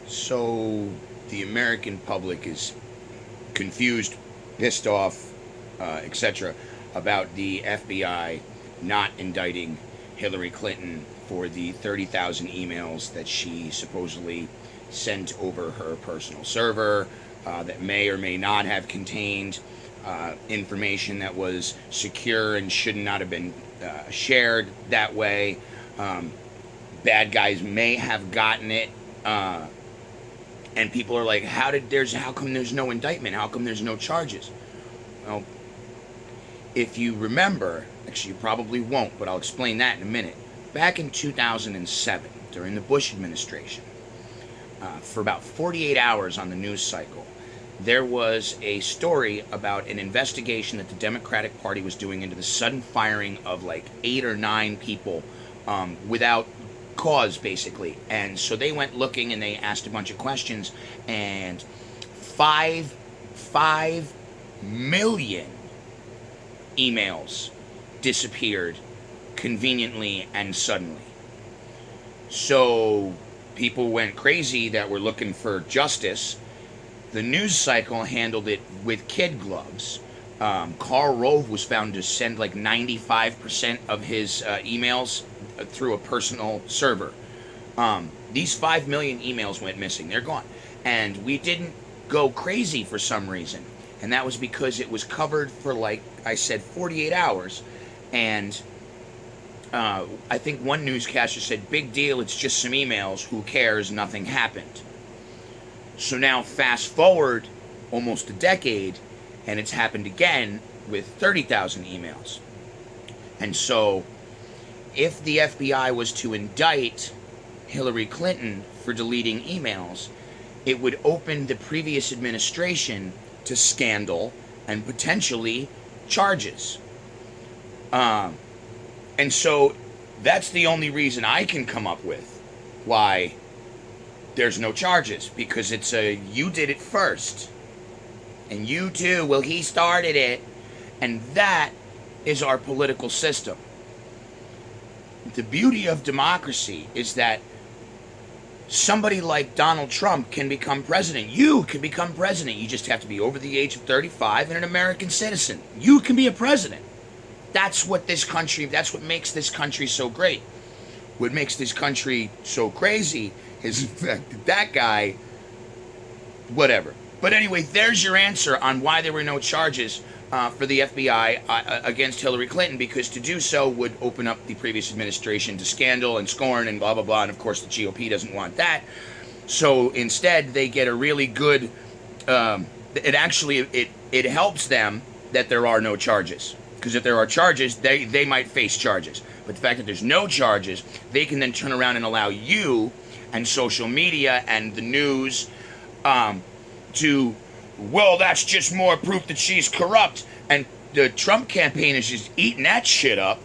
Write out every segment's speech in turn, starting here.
So the American public is confused, pissed off, etc., about the FBI not indicting Hillary Clinton for the 30,000 emails that she supposedly sent over her personal server that may or may not have contained information that was secure and should not have been shared that way. Um, Bad guys may have gotten it. And people are like, how come there's no indictment? How come there's no charges? Well, if you remember, actually you probably won't, but I'll explain that in a minute. Back in 2007, during the Bush administration, for about 48 hours on the news cycle, there was a story about an investigation that the Democratic Party was doing into the sudden firing of like 8 or 9 people without cause, basically. And so they went looking and they asked a bunch of questions, and 5 million emails disappeared conveniently and suddenly. So people went crazy that were looking for justice. The news cycle handled it with kid gloves. Karl Rove was found to send like 95% of his emails through a personal server. These 5 million emails went missing. They're gone. And we didn't go crazy for some reason. And that was because it was covered for, like I said, 48 hours. And I think one newscaster said, big deal, it's just some emails. Who cares? Nothing happened. So now fast forward almost a decade, and it's happened again with 30,000 emails. And so if the FBI was to indict Hillary Clinton for deleting emails, it would open the previous administration to scandal and potentially charges. And so that's the only reason I can come up with why there's no charges, because it's you did it first. And you too, well, he started it. And that is our political system. The beauty of democracy is that somebody like Donald Trump can become president. You can become president. You just have to be over the age of 35 and an American citizen. You can be a president. That's what makes this country so great. What makes this country so crazy is the fact that guy, whatever. But anyway, there's your answer on why there were no charges for the FBI against Hillary Clinton, because to do so would open up the previous administration to scandal and scorn and blah, blah, blah. And of course, the GOP doesn't want that. So instead, they get a really good, it helps them that there are no charges. Because if there are charges, they might face charges. But the fact that there's no charges, they can then turn around and allow you and social media and the news to, well, that's just more proof that she's corrupt. And the Trump campaign is just eating that shit up.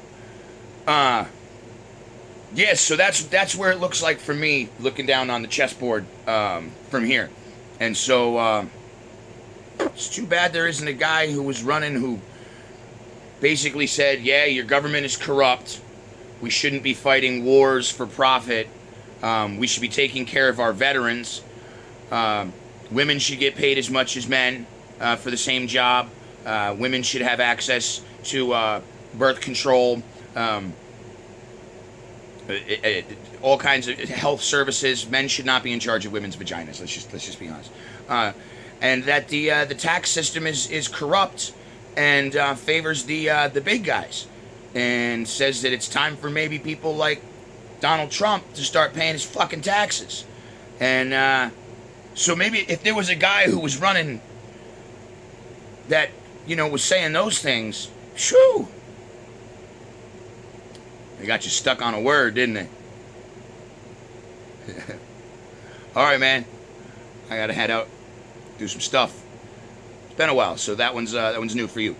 Yes, so that's where it looks like for me, looking down on the chessboard from here. And so it's too bad there isn't a guy who was running who basically said, yeah, your government is corrupt. We shouldn't be fighting wars for profit. We should be taking care of our veterans. Women should get paid as much as men for the same job. Women should have access to birth control, all kinds of health services. Men should not be in charge of women's vaginas. Let's just be honest. And that the tax system is corrupt and favors the big guys, and says that it's time for maybe people like Donald Trump to start paying his fucking taxes. And so maybe if there was a guy who was running that, was saying those things, shoo, they got you stuck on a word, didn't they? All right, man, I gotta head out, do some stuff. It's been a while, so that one's new for you.